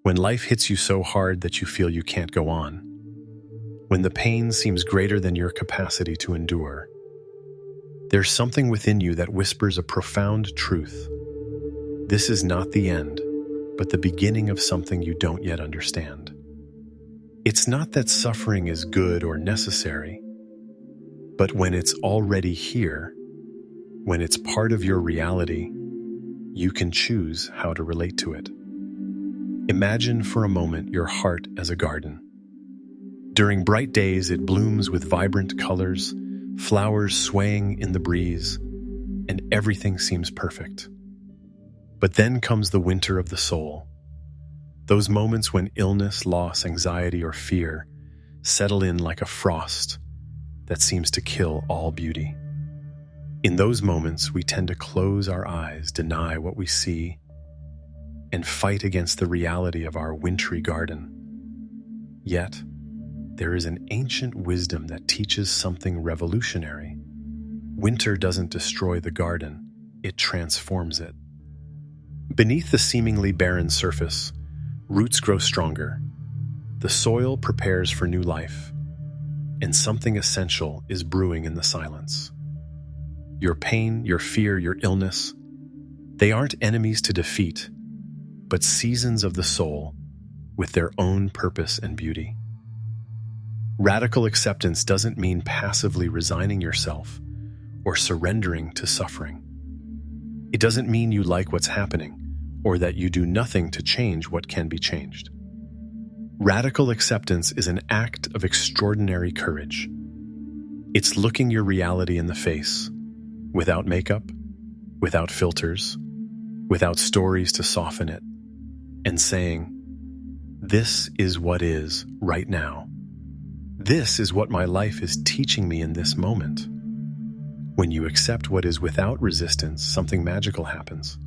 When life hits you so hard that you feel you can't go on. When the pain seems greater than your capacity to endure. There's something within you that whispers a profound truth. This is not the end, but the beginning of something you don't yet understand. It's not that suffering is good or necessary, but when it's already here, when it's part of your reality, you can choose how to relate to it. Imagine for a moment your heart as a garden. During bright days, it blooms with vibrant colors, flowers swaying in the breeze, and everything seems perfect. But then comes the winter of the soul. Those moments when illness, loss, anxiety, or fear settle in like a frost that seems to kill all beauty. In those moments, we tend to close our eyes, deny what we see, and fight against the reality of our wintry garden. Yet, there is an ancient wisdom that teaches something revolutionary. Winter doesn't destroy the garden, it transforms it. Beneath the seemingly barren surface, roots grow stronger. The soil prepares for new life, and something essential is brewing in the silence. Your pain, your fear, your illness, they aren't enemies to defeat, but seasons of the soul with their own purpose and beauty. Radical acceptance doesn't mean passively resigning yourself or surrendering to suffering. It doesn't mean you like what's happening or that you do nothing to change what can be changed. Radical acceptance is an act of extraordinary courage. It's looking your reality in the face, without makeup, without filters, without stories to soften it, and saying, "This is what is right now. This is what my life is teaching me in this moment." When you accept what is without resistance, something magical happens.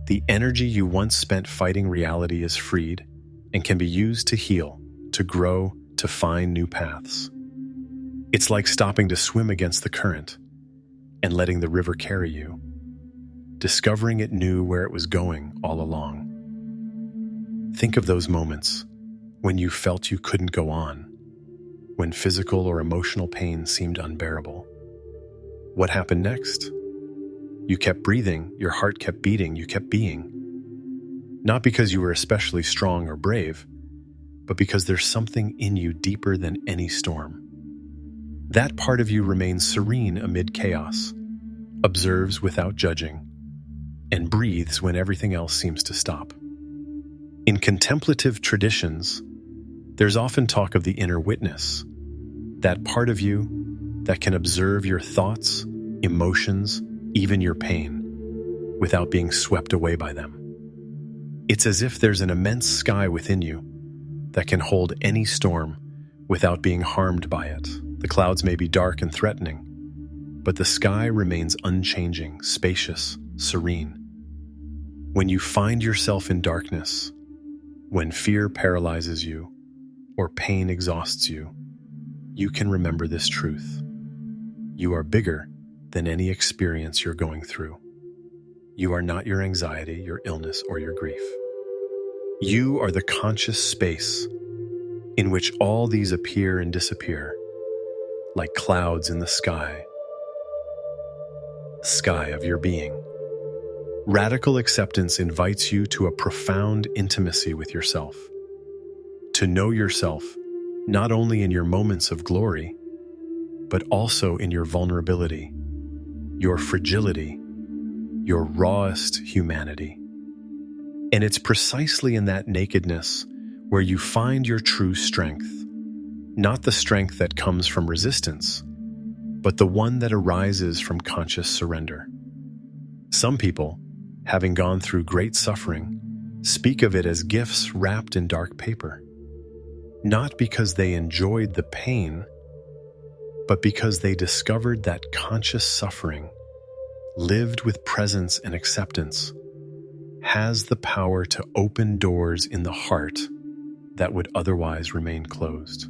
The energy you once spent fighting reality is freed and can be used to heal, to grow, to find new paths. It's like stopping to swim against the current and letting the river carry you. Discovering it knew where it was going all along. Think of those moments when you felt you couldn't go on, when physical or emotional pain seemed unbearable. What happened next? You kept breathing, your heart kept beating, you kept being. Not because you were especially strong or brave, but because there's something in you deeper than any storm. That part of you remains serene amid chaos, observes without judging, and breathes when everything else seems to stop. In contemplative traditions, there's often talk of the inner witness, that part of you that can observe your thoughts, emotions, even your pain, without being swept away by them. It's as if there's an immense sky within you that can hold any storm without being harmed by it. The clouds may be dark and threatening, but the sky remains unchanging, spacious, serene. When you find yourself in darkness, when fear paralyzes you, or pain exhausts you, you can remember this truth. You are bigger than any experience you're going through. You are not your anxiety, your illness, or your grief. You are the conscious space in which all these appear and disappear, like clouds in the sky of your being. Radical acceptance invites you to a profound intimacy with yourself, to know yourself not only in your moments of glory, but also in your vulnerability, your fragility, your rawest humanity. And it's precisely in that nakedness where you find your true strength, not the strength that comes from resistance, but the one that arises from conscious surrender. Some people, having gone through great suffering, speak of it as gifts wrapped in dark paper, not because they enjoyed the pain, but because they discovered that conscious suffering, lived with presence and acceptance, has the power to open doors in the heart that would otherwise remain closed.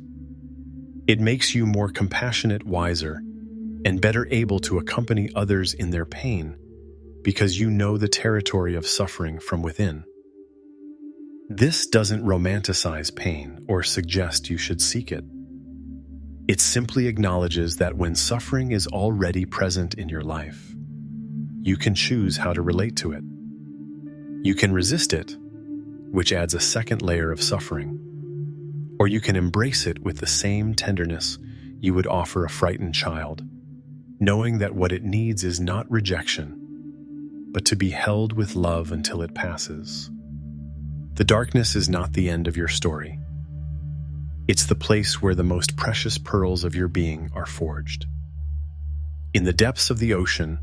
It makes you more compassionate, wiser, and better able to accompany others in their pain because you know the territory of suffering from within. This doesn't romanticize pain or suggest you should seek it. It simply acknowledges that when suffering is already present in your life, you can choose how to relate to it. You can resist it, which adds a second layer of suffering, or you can embrace it with the same tenderness you would offer a frightened child, knowing that what it needs is not rejection, but to be held with love until it passes. The darkness is not the end of your story. It's the place where the most precious pearls of your being are forged. In the depths of the ocean,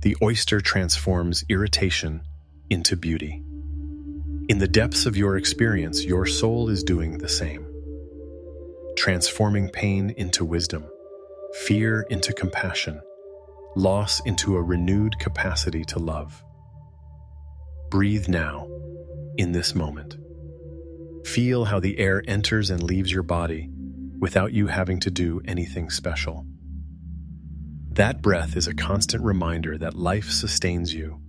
the oyster transforms irritation into beauty. In the depths of your experience, your soul is doing the same, transforming pain into wisdom, fear into compassion, loss into a renewed capacity to love. Breathe now, in this moment. Feel how the air enters and leaves your body without you having to do anything special. That breath is a constant reminder that life sustains you,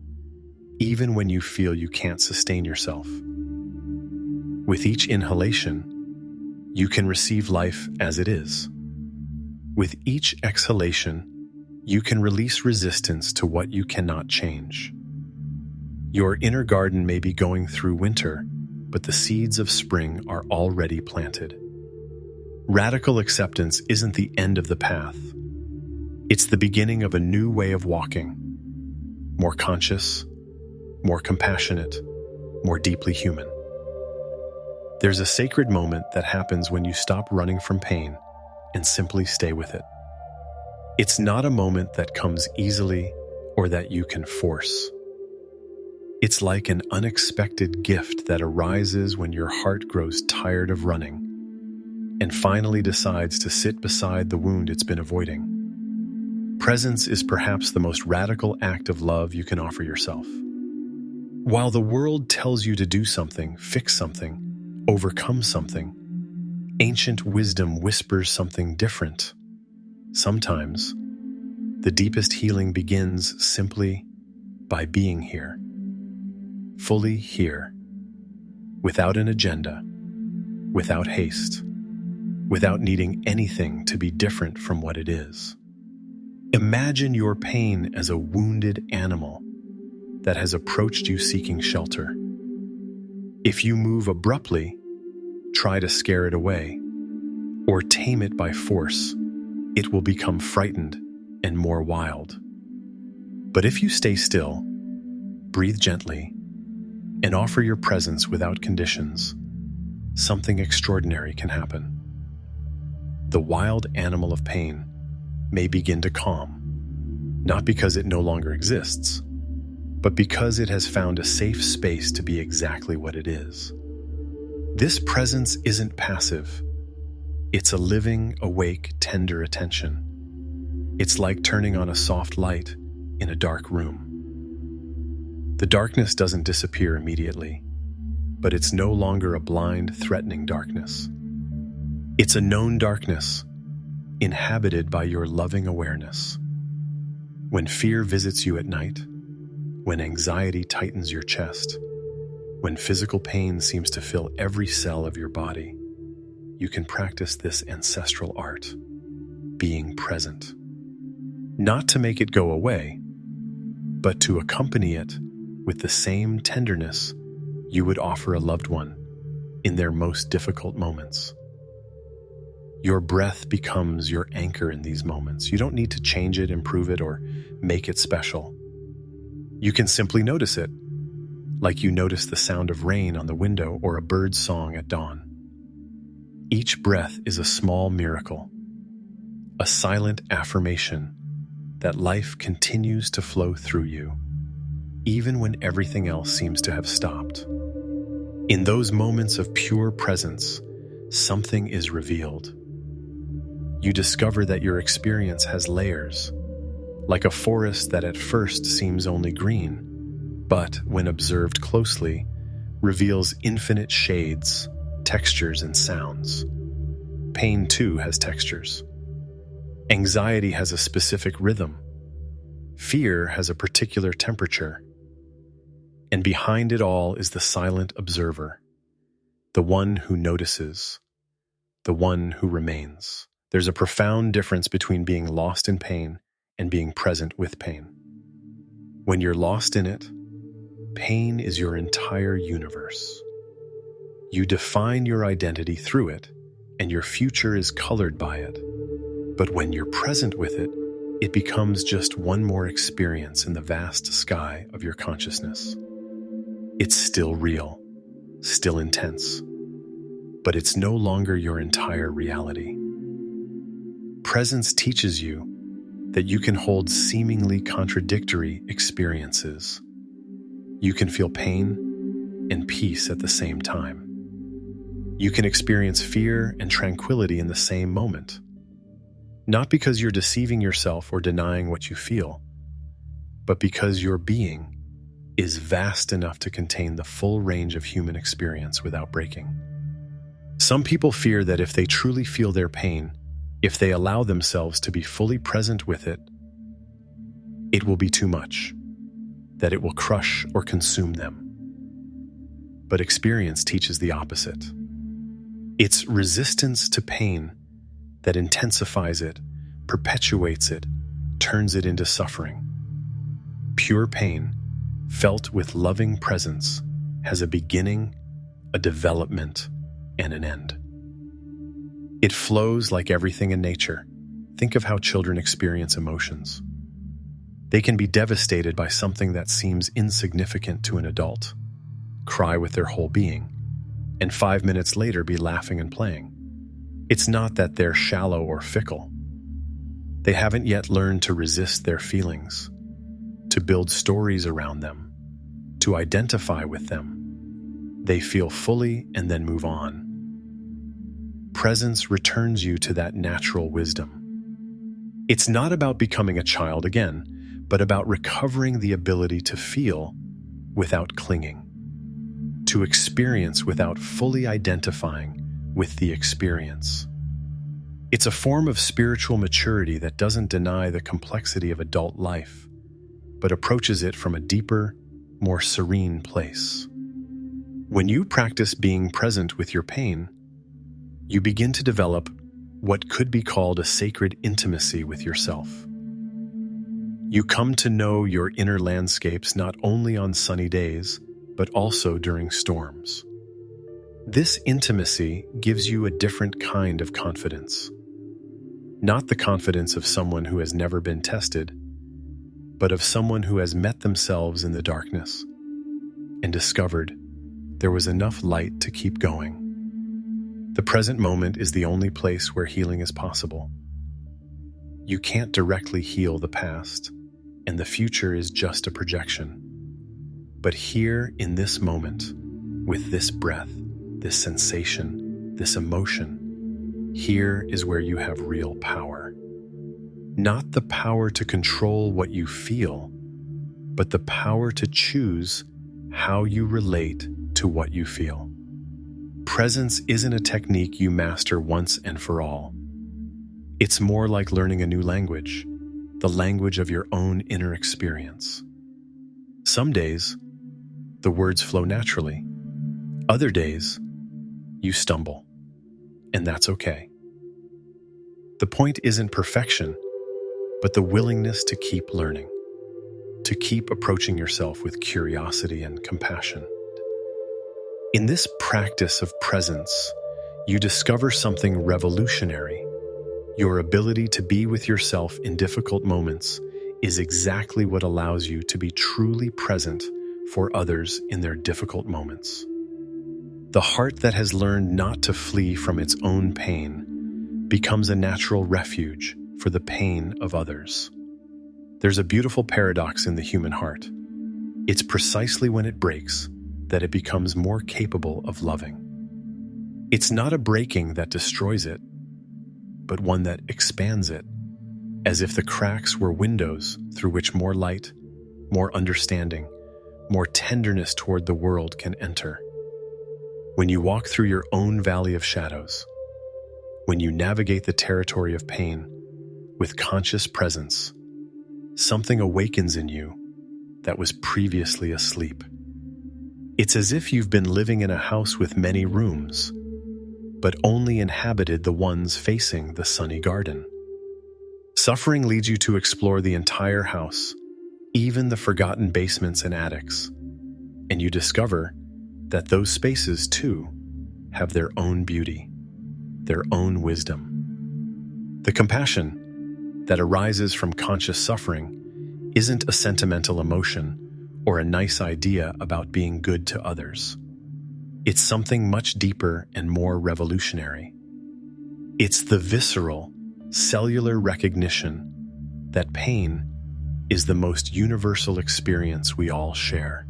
even when you feel you can't sustain yourself. With each inhalation, you can receive life as it is. With each exhalation, you can release resistance to what you cannot change. Your inner garden may be going through winter, but the seeds of spring are already planted. Radical acceptance isn't the end of the path. It's the beginning of a new way of walking, more conscious, more compassionate, more deeply human. There's a sacred moment that happens when you stop running from pain and simply stay with it. It's not a moment that comes easily or that you can force. It's like an unexpected gift that arises when your heart grows tired of running and finally decides to sit beside the wound it's been avoiding. Presence is perhaps the most radical act of love you can offer yourself. While the world tells you to do something, fix something, overcome something, ancient wisdom whispers something different. Sometimes, the deepest healing begins simply by being here. Fully here, without an agenda, without haste, without needing anything to be different from what it is. Imagine your pain as a wounded animal that has approached you seeking shelter. If you move abruptly, try to scare it away, or tame it by force, it will become frightened and more wild. But if you stay still, breathe gently, and offer your presence without conditions, something extraordinary can happen. The wild animal of pain may begin to calm, not because it no longer exists, but because it has found a safe space to be exactly what it is. This presence isn't passive. It's a living, awake, tender attention. It's like turning on a soft light in a dark room. The darkness doesn't disappear immediately, but it's no longer a blind, threatening darkness. It's a known darkness, inhabited by your loving awareness. When fear visits you at night, when anxiety tightens your chest, when physical pain seems to fill every cell of your body, you can practice this ancestral art, being present. Not to make it go away, but to accompany it with the same tenderness you would offer a loved one in their most difficult moments. Your breath becomes your anchor in these moments. You don't need to change it, improve it, or make it special. You can simply notice it, like you notice the sound of rain on the window or a bird's song at dawn. Each breath is a small miracle, a silent affirmation that life continues to flow through you, even when everything else seems to have stopped. In those moments of pure presence, something is revealed. You discover that your experience has layers, like a forest that at first seems only green, but when observed closely, reveals infinite shades, textures, and sounds. Pain, too, has textures. Anxiety has a specific rhythm. Fear has a particular temperature. And behind it all is the silent observer, the one who notices, the one who remains. There's a profound difference between being lost in pain and being present with pain. When you're lost in it, pain is your entire universe. You define your identity through it, and your future is colored by it. But when you're present with it, it becomes just one more experience in the vast sky of your consciousness. It's still real, still intense, but it's no longer your entire reality. Presence teaches you that you can hold seemingly contradictory experiences. You can feel pain and peace at the same time. You can experience fear and tranquility in the same moment. Not because you're deceiving yourself or denying what you feel, but because your being is vast enough to contain the full range of human experience without breaking. Some people fear that if they truly feel their pain, if they allow themselves to be fully present with it, it will be too much, that it will crush or consume them. But experience teaches the opposite. It's resistance to pain that intensifies it, perpetuates it, turns it into suffering. Pure pain, felt with loving presence, has a beginning, a development, and an end. It flows like everything in nature. Think of how children experience emotions. They can be devastated by something that seems insignificant to an adult, cry with their whole being, and 5 minutes later be laughing and playing. It's not that they're shallow or fickle. They haven't yet learned to resist their feelings, to build stories around them, to identify with them. They feel fully and then move on. Presence returns you to that natural wisdom. It's not about becoming a child again, but about recovering the ability to feel without clinging, to experience without fully identifying with the experience. It's a form of spiritual maturity that doesn't deny the complexity of adult life, but approaches it from a deeper, more serene place. When you practice being present with your pain, you begin to develop what could be called a sacred intimacy with yourself. You come to know your inner landscapes not only on sunny days, but also during storms. This intimacy gives you a different kind of confidence. Not the confidence of someone who has never been tested, but of someone who has met themselves in the darkness and discovered there was enough light to keep going. The present moment is the only place where healing is possible. You can't directly heal the past, and the future is just a projection. But here in this moment, with this breath, this sensation, this emotion, here is where you have real power. Not the power to control what you feel, but the power to choose how you relate to what you feel. Presence isn't a technique you master once and for all. It's more like learning a new language, the language of your own inner experience. Some days, the words flow naturally. Other days, you stumble, and that's okay. The point isn't perfection, but the willingness to keep learning, to keep approaching yourself with curiosity and compassion. In this practice of presence, you discover something revolutionary. Your ability to be with yourself in difficult moments is exactly what allows you to be truly present for others in their difficult moments. The heart that has learned not to flee from its own pain becomes a natural refuge for the pain of others. There's a beautiful paradox in the human heart. It's precisely when it breaks that it becomes more capable of loving. It's not a breaking that destroys it, but one that expands it, as if the cracks were windows through which more light, more understanding, more tenderness toward the world can enter. When you walk through your own valley of shadows, when you navigate the territory of pain with conscious presence, something awakens in you that was previously asleep. It's as if you've been living in a house with many rooms, but only inhabited the ones facing the sunny garden. Suffering leads you to explore the entire house, even the forgotten basements and attics, and you discover that those spaces, too, have their own beauty, their own wisdom. The compassion that arises from conscious suffering isn't a sentimental emotion or a nice idea about being good to others. It's something much deeper and more revolutionary. It's the visceral, cellular recognition that pain is the most universal experience we all share.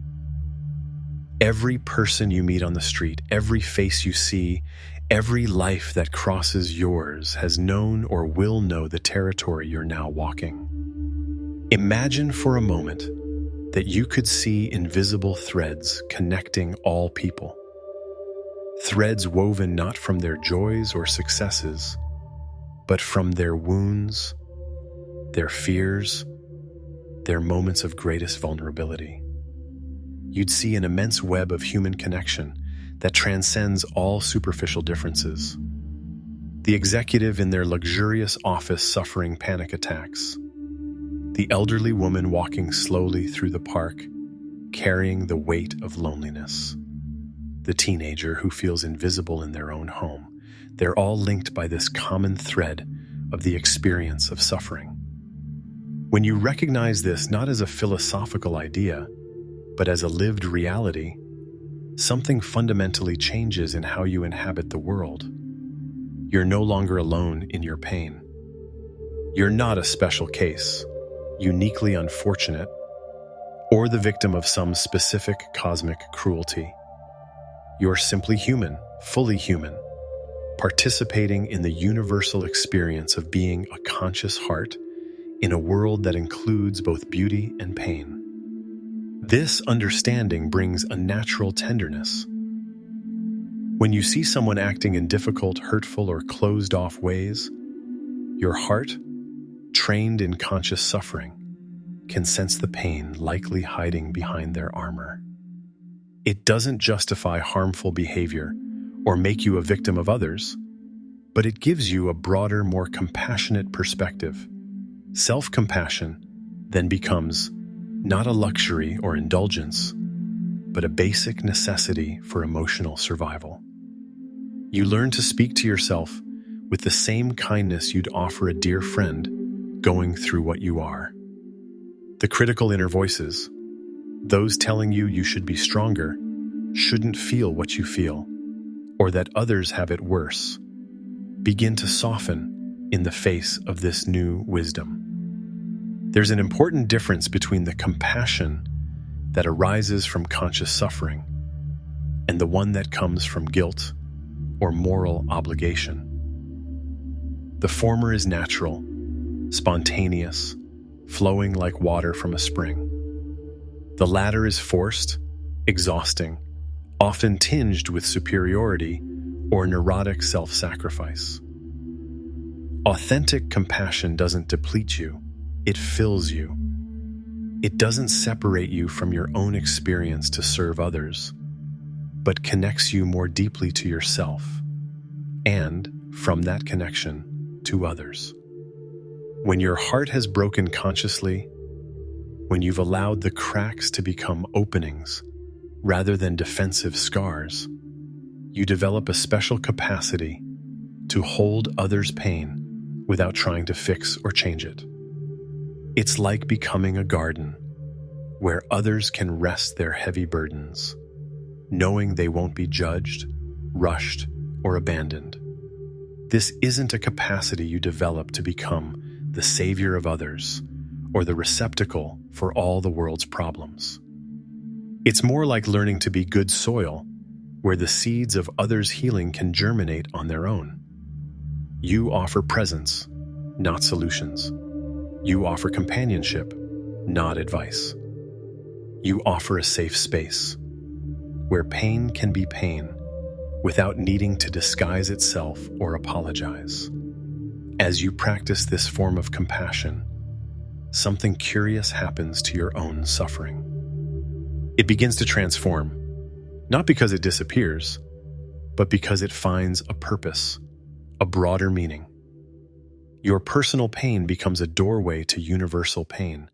Every person you meet on the street, every face you see, every life that crosses yours has known or will know the territory you're now walking. Imagine for a moment that you could see invisible threads connecting all people. Threads woven not from their joys or successes, but from their wounds, their fears, their moments of greatest vulnerability. You'd see an immense web of human connection that transcends all superficial differences. The executive in their luxurious office suffering panic attacks. The elderly woman walking slowly through the park, carrying the weight of loneliness. The teenager who feels invisible in their own home. They're all linked by this common thread of the experience of suffering. When you recognize this not as a philosophical idea, but as a lived reality, something fundamentally changes in how you inhabit the world. You're no longer alone in your pain. You're not a special case, uniquely unfortunate, or the victim of some specific cosmic cruelty. You're simply human, fully human, participating in the universal experience of being a conscious heart in a world that includes both beauty and pain. This understanding brings a natural tenderness. When you see someone acting in difficult, hurtful, or closed-off ways, your heart, trained in conscious suffering, can sense the pain likely hiding behind their armor. It doesn't justify harmful behavior or make you a victim of others, but it gives you a broader, more compassionate perspective. Self-compassion then becomes not a luxury or indulgence, but a basic necessity for emotional survival. You learn to speak to yourself with the same kindness you'd offer a dear friend going through what you are. The critical inner voices, those telling you you should be stronger, shouldn't feel what you feel, or that others have it worse, begin to soften in the face of this new wisdom. There's an important difference between the compassion that arises from conscious suffering and the one that comes from guilt or moral obligation. The former is natural, spontaneous, flowing like water from a spring. The latter is forced, exhausting, often tinged with superiority or neurotic self-sacrifice. Authentic compassion doesn't deplete you, it fills you. It doesn't separate you from your own experience to serve others, but connects you more deeply to yourself, and, from that connection, to others. When your heart has broken consciously, when you've allowed the cracks to become openings rather than defensive scars, you develop a special capacity to hold others' pain without trying to fix or change it. It's like becoming a garden where others can rest their heavy burdens, knowing they won't be judged, rushed, or abandoned. This isn't a capacity you develop to become the savior of others or the receptacle for all the world's problems. It's more like learning to be good soil where the seeds of others' healing can germinate on their own. You offer presence, not solutions. You offer companionship, not advice. You offer a safe space where pain can be pain without needing to disguise itself or apologize. As you practice this form of compassion, something curious happens to your own suffering. It begins to transform, Not because it disappears, but because it finds a purpose, a broader meaning. Your personal pain becomes a doorway to universal pain,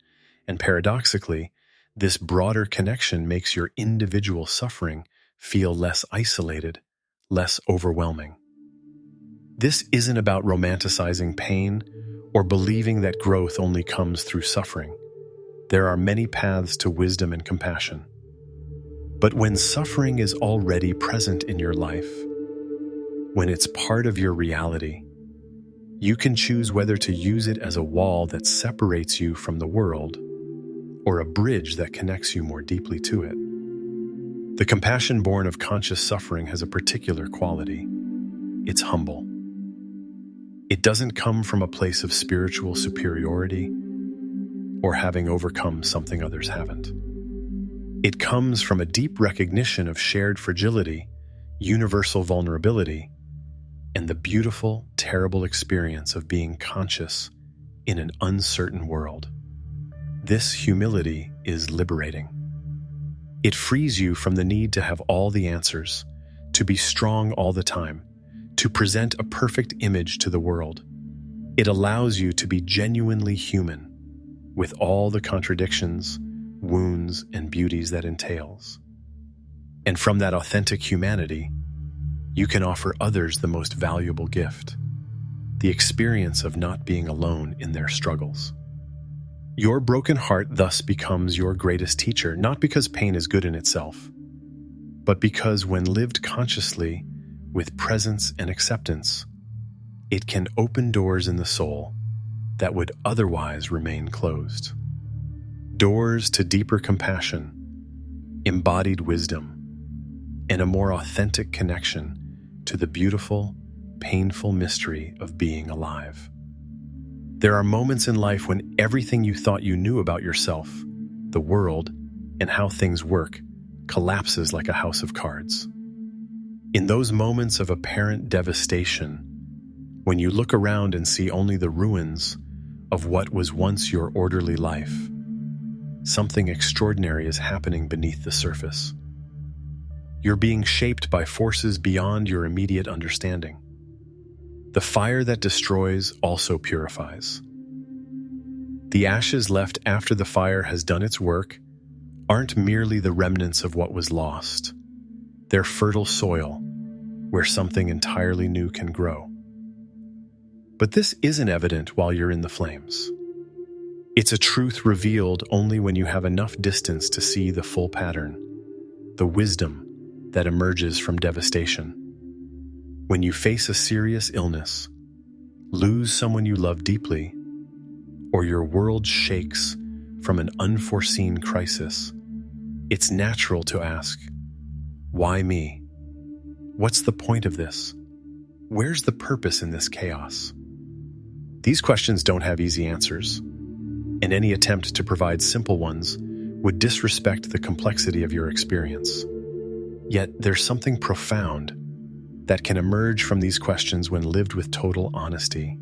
and paradoxically, this broader connection makes your individual suffering feel less isolated, less overwhelming. This isn't about romanticizing pain or believing that growth only comes through suffering. There are many paths to wisdom and compassion. But when suffering is already present in your life, when it's part of your reality, you can choose whether to use it as a wall that separates you from the world or a bridge that connects you more deeply to it. The compassion born of conscious suffering has a particular quality. It's humble. It doesn't come from a place of spiritual superiority or having overcome something others haven't. It comes from a deep recognition of shared fragility, universal vulnerability, and the beautiful, terrible experience of being conscious in an uncertain world. This humility is liberating. It frees you from the need to have all the answers, to be strong all the time, to present a perfect image to the world. It allows you to be genuinely human, with all the contradictions, wounds, and beauties that entails. And from that authentic humanity, you can offer others the most valuable gift, the experience of not being alone in their struggles. Your broken heart thus becomes your greatest teacher, not because pain is good in itself, but because when lived consciously, with presence and acceptance, it can open doors in the soul that would otherwise remain closed. Doors to deeper compassion, embodied wisdom, and a more authentic connection to the beautiful, painful mystery of being alive. There are moments in life when everything you thought you knew about yourself, the world, and how things work collapses like a house of cards. In those moments of apparent devastation, when you look around and see only the ruins of what was once your orderly life, something extraordinary is happening beneath the surface. You're being shaped by forces beyond your immediate understanding. The fire that destroys also purifies. The ashes left after the fire has done its work aren't merely the remnants of what was lost. They're fertile soil where something entirely new can grow. But this isn't evident while you're in the flames. It's a truth revealed only when you have enough distance to see the full pattern, the wisdom that emerges from devastation. When you face a serious illness, lose someone you love deeply, or your world shakes from an unforeseen crisis, it's natural to ask, why me? What's the point of this? Where's the purpose in this chaos? These questions don't have easy answers, and any attempt to provide simple ones would disrespect the complexity of your experience. Yet there's something profound that can emerge from these questions when lived with total honesty.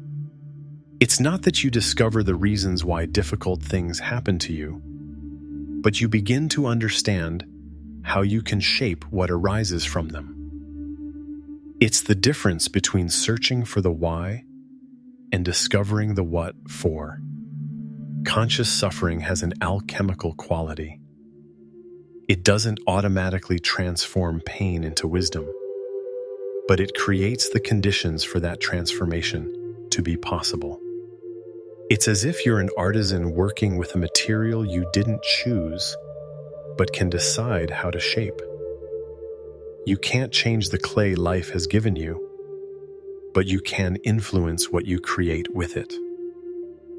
It's not that you discover the reasons why difficult things happen to you, but you begin to understand how you can shape what arises from them. It's the difference between searching for the why and discovering the what for. Conscious suffering has an alchemical quality. It doesn't automatically transform pain into wisdom, but it creates the conditions for that transformation to be possible. It's as if you're an artisan working with a material you didn't choose, but can decide how to shape. You can't change the clay life has given you, but you can influence what you create with it.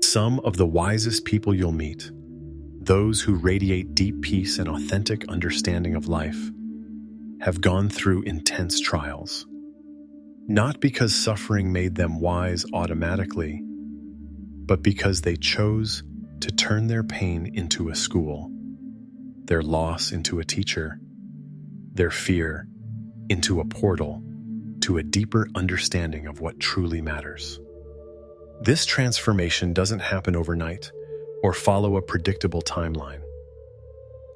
Some of the wisest people you'll meet, those who radiate deep peace and authentic understanding of life, have gone through intense trials. Not because suffering made them wise automatically, but because they chose to turn their pain into a school, their loss into a teacher, their fear into a portal to a deeper understanding of what truly matters. This transformation doesn't happen overnight or follow a predictable timeline.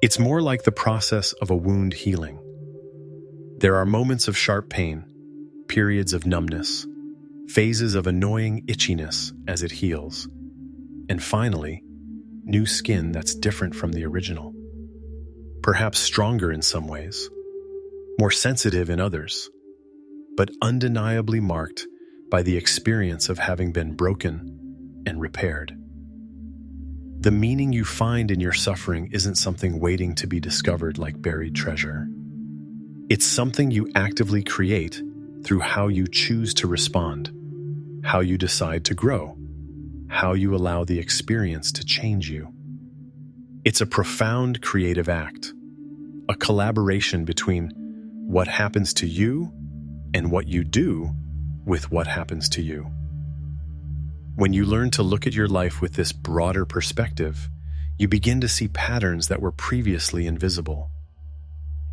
It's more like the process of a wound healing, There are moments of sharp pain, periods of numbness, phases of annoying itchiness as it heals, and finally, new skin that's different from the original. Perhaps stronger in some ways, more sensitive in others, but undeniably marked by the experience of having been broken and repaired. The meaning you find in your suffering isn't something waiting to be discovered like buried treasure. It's something you actively create through how you choose to respond, how you decide to grow, how you allow the experience to change you. It's a profound creative act, a collaboration between what happens to you and what you do with what happens to you. When you learn to look at your life with this broader perspective, you begin to see patterns that were previously invisible.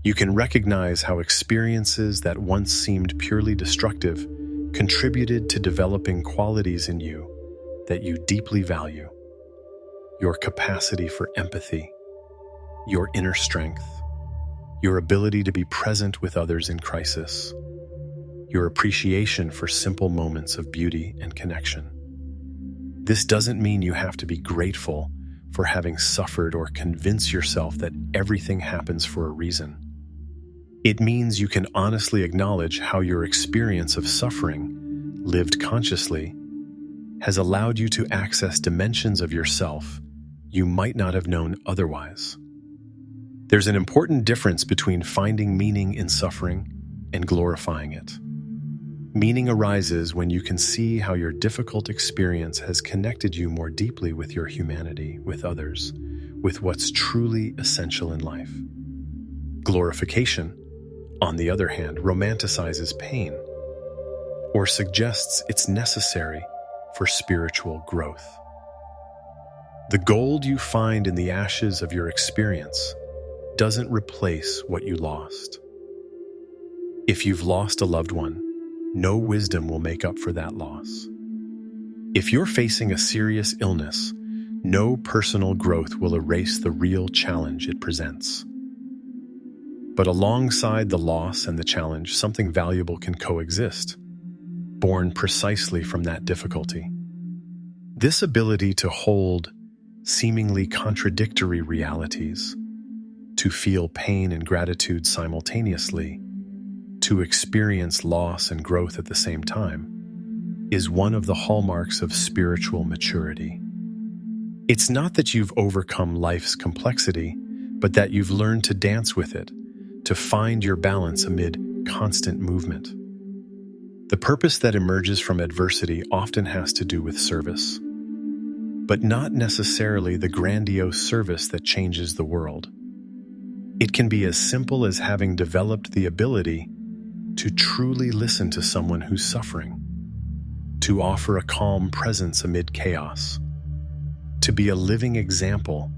You can recognize how experiences that once seemed purely destructive contributed to developing qualities in you that you deeply value. Your capacity for empathy, your inner strength, your ability to be present with others in crisis, your appreciation for simple moments of beauty and connection. This doesn't mean you have to be grateful for having suffered or convince yourself that everything happens for a reason. It means you can honestly acknowledge how your experience of suffering, lived consciously, has allowed you to access dimensions of yourself you might not have known otherwise. There's an important difference between finding meaning in suffering and glorifying it. Meaning arises when you can see how your difficult experience has connected you more deeply with your humanity, with others, with what's truly essential in life. Glorification, on the other hand, romanticizes pain or suggests it's necessary for spiritual growth. The gold you find in the ashes of your experience doesn't replace what you lost. If you've lost a loved one, no wisdom will make up for that loss. If you're facing a serious illness, no personal growth will erase the real challenge it presents. But alongside the loss and the challenge, something valuable can coexist, born precisely from that difficulty. This ability to hold seemingly contradictory realities, to feel pain and gratitude simultaneously, to experience loss and growth at the same time, is one of the hallmarks of spiritual maturity. It's not that you've overcome life's complexity, but that you've learned to dance with it, to find your balance amid constant movement. The purpose that emerges from adversity often has to do with service, but not necessarily the grandiose service that changes the world. It can be as simple as having developed the ability to truly listen to someone who's suffering, to offer a calm presence amid chaos, to be a living example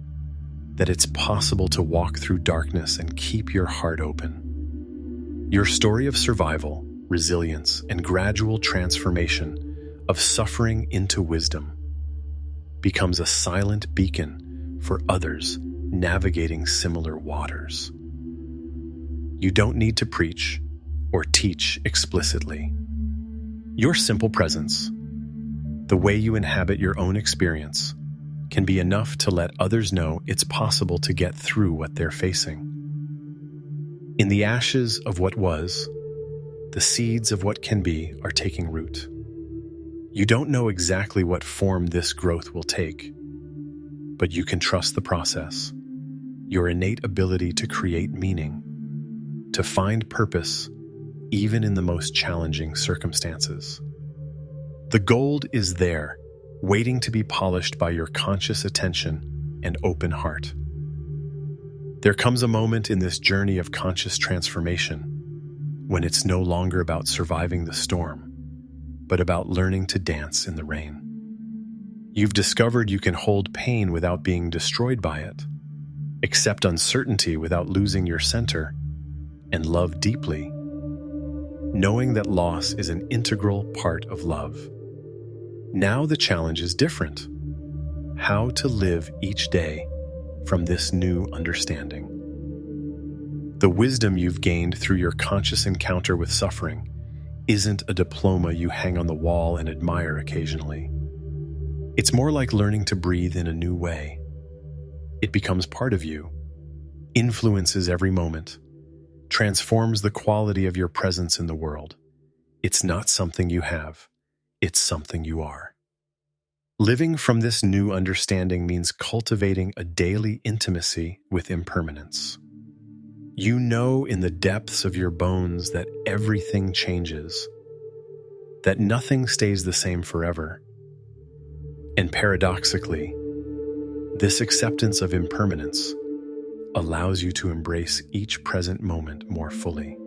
that it's possible to walk through darkness and keep your heart open. Your story of survival, resilience, and gradual transformation of suffering into wisdom becomes a silent beacon for others navigating similar waters. You don't need to preach or teach explicitly. Your simple presence, the way you inhabit your own experience, can be enough to let others know it's possible to get through what they're facing. In the ashes of what was, the seeds of what can be are taking root. You don't know exactly what form this growth will take, but you can trust the process, your innate ability to create meaning, to find purpose, even in the most challenging circumstances. The gold is there, waiting to be polished by your conscious attention and open heart. There comes a moment in this journey of conscious transformation when it's no longer about surviving the storm, but about learning to dance in the rain. You've discovered you can hold pain without being destroyed by it, accept uncertainty without losing your center, and love deeply, knowing that loss is an integral part of love. Now the challenge is different: how to live each day from this new understanding. The wisdom you've gained through your conscious encounter with suffering isn't a diploma you hang on the wall and admire occasionally. It's more like learning to breathe in a new way. It becomes part of you, influences every moment, transforms the quality of your presence in the world. It's not something you have, it's something you are. Living from this new understanding means cultivating a daily intimacy with impermanence. You know in the depths of your bones that everything changes, that nothing stays the same forever. And paradoxically, this acceptance of impermanence allows you to embrace each present moment more fully.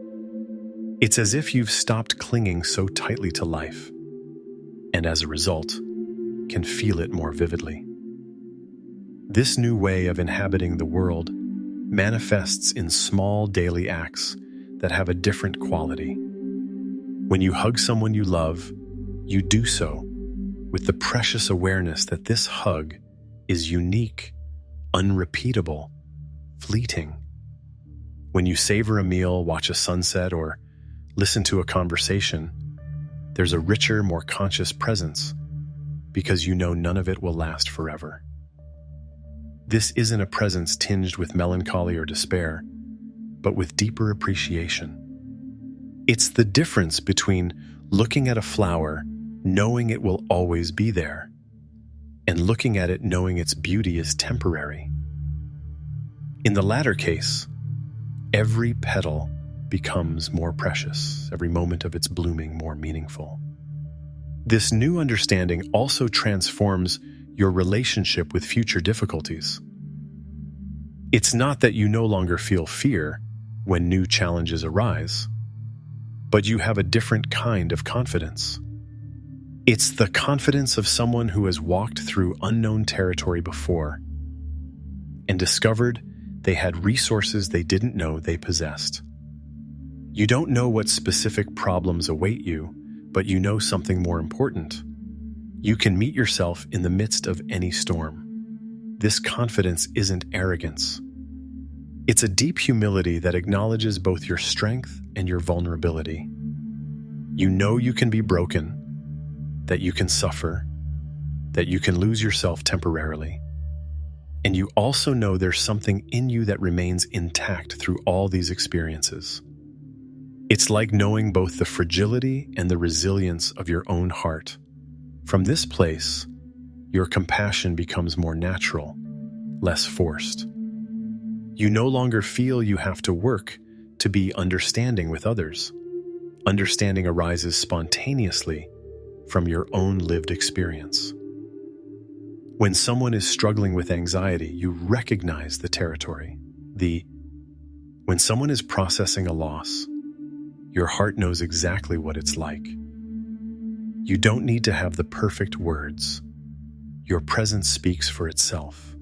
It's as if you've stopped clinging so tightly to life, and as a result, can feel it more vividly. This new way of inhabiting the world manifests in small daily acts that have a different quality. When you hug someone you love, you do so with the precious awareness that this hug is unique, unrepeatable, fleeting. When you savor a meal, watch a sunset, or listen to a conversation, there's a richer, more conscious presence because you know none of it will last forever. This isn't a presence tinged with melancholy or despair, but with deeper appreciation. It's the difference between looking at a flower, knowing it will always be there, and looking at it knowing its beauty is temporary. In the latter case, every petal becomes more precious, every moment of its blooming more meaningful. This new understanding also transforms your relationship with future difficulties. It's not that you no longer feel fear when new challenges arise, but you have a different kind of confidence. It's the confidence of someone who has walked through unknown territory before and discovered they had resources they didn't know they possessed. You don't know what specific problems await you, but you know something more important. You can meet yourself in the midst of any storm. This confidence isn't arrogance. It's a deep humility that acknowledges both your strength and your vulnerability. You know you can be broken, that you can suffer, that you can lose yourself temporarily. And you also know there's something in you that remains intact through all these experiences. It's like knowing both the fragility and the resilience of your own heart. From this place, your compassion becomes more natural, less forced. You no longer feel you have to work to be understanding with others. Understanding arises spontaneously from your own lived experience. When someone is struggling with anxiety, you recognize the territory. When someone is processing a loss, your heart knows exactly what it's like. You don't need to have the perfect words. Your presence speaks for itself.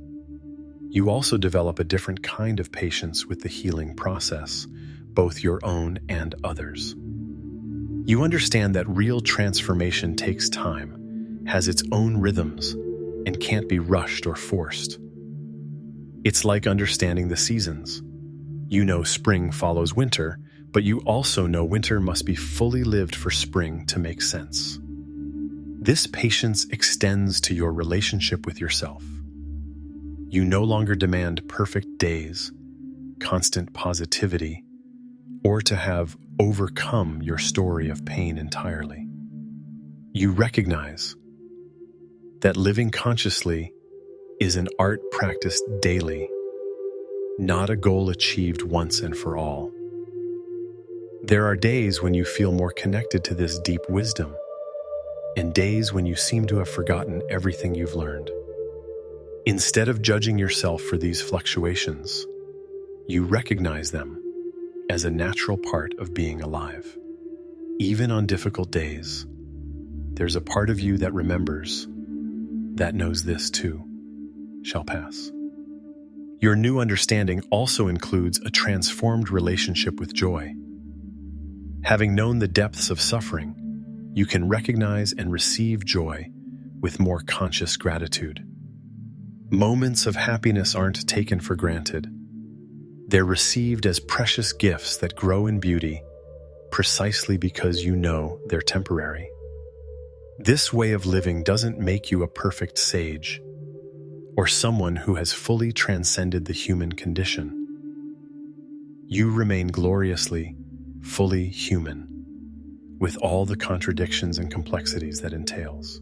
You also develop a different kind of patience with the healing process, both your own and others. You understand that real transformation takes time, has its own rhythms, and can't be rushed or forced. It's like understanding the seasons. You know spring follows winter, but you also know winter must be fully lived for spring to make sense. This patience extends to your relationship with yourself. You no longer demand perfect days, constant positivity, or to have overcome your story of pain entirely. You recognize that living consciously is an art practiced daily, not a goal achieved once and for all. There are days when you feel more connected to this deep wisdom, and days when you seem to have forgotten everything you've learned. Instead of judging yourself for these fluctuations, you recognize them as a natural part of being alive. Even on difficult days, there's a part of you that remembers, that knows this too shall pass. Your new understanding also includes a transformed relationship with joy. Having known the depths of suffering, you can recognize and receive joy with more conscious gratitude. Moments of happiness aren't taken for granted. They're received as precious gifts that grow in beauty precisely because you know they're temporary. This way of living doesn't make you a perfect sage or someone who has fully transcended the human condition. You remain gloriously, fully human, with all the contradictions and complexities that entails.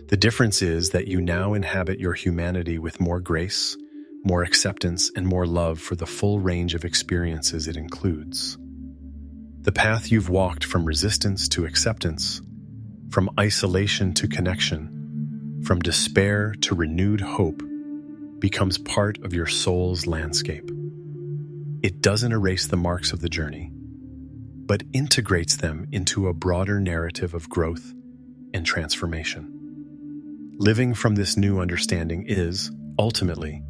The difference is that you now inhabit your humanity with more grace, more acceptance, and more love for the full range of experiences it includes. The path you've walked from resistance to acceptance, from isolation to connection, from despair to renewed hope, becomes part of your soul's landscape. It doesn't erase the marks of the journey, but integrates them into a broader narrative of growth and transformation. Living from this new understanding is, ultimately,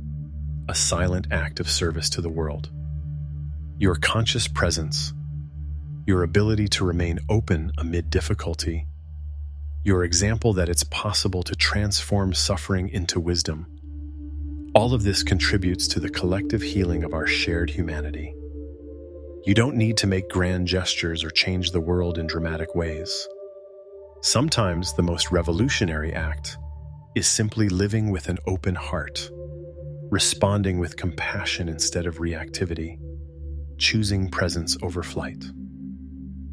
a silent act of service to the world. Your conscious presence, your ability to remain open amid difficulty, your example that it's possible to transform suffering into wisdom, all of this contributes to the collective healing of our shared humanity. You don't need to make grand gestures or change the world in dramatic ways. Sometimes the most revolutionary act is simply living with an open heart, responding with compassion instead of reactivity, choosing presence over flight.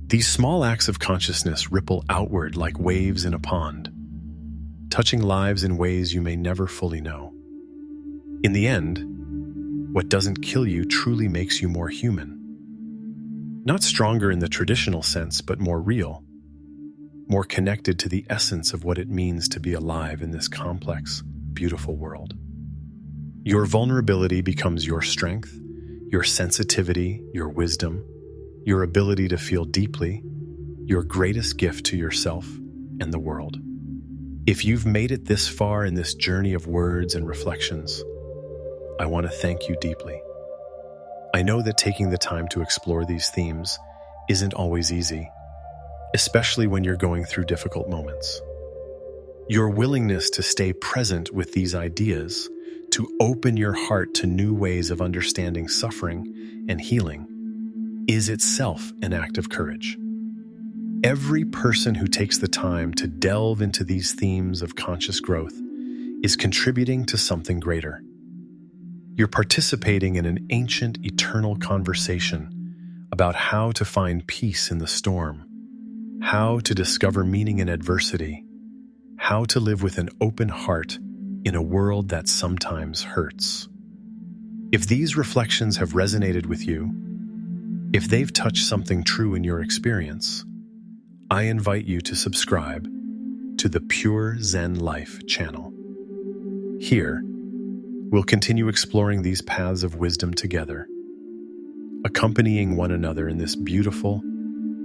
These small acts of consciousness ripple outward like waves in a pond, touching lives in ways you may never fully know. In the end, what doesn't kill you truly makes you more human. Not stronger in the traditional sense, but more real, more connected to the essence of what it means to be alive in this complex, beautiful world. Your vulnerability becomes your strength, your sensitivity, your wisdom, your ability to feel deeply, your greatest gift to yourself and the world. If you've made it this far in this journey of words and reflections, I want to thank you deeply. I know that taking the time to explore these themes isn't always easy, especially when you're going through difficult moments. Your willingness to stay present with these ideas, to open your heart to new ways of understanding suffering and healing, is itself an act of courage. Every person who takes the time to delve into these themes of conscious growth is contributing to something greater. You're participating in an ancient, eternal conversation about how to find peace in the storm, how to discover meaning in adversity, how to live with an open heart in a world that sometimes hurts. If these reflections have resonated with you, if they've touched something true in your experience, I invite you to subscribe to the Pure Zen Life channel. Here, we'll continue exploring these paths of wisdom together, accompanying one another in this beautiful,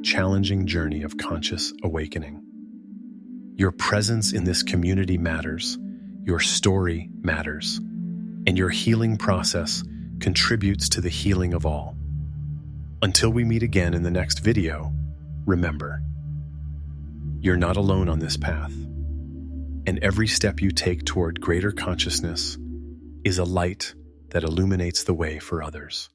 challenging journey of conscious awakening. Your presence in this community matters, your story matters, and your healing process contributes to the healing of all. Until we meet again in the next video, remember, you're not alone on this path, and every step you take toward greater consciousness is a light that illuminates the way for others.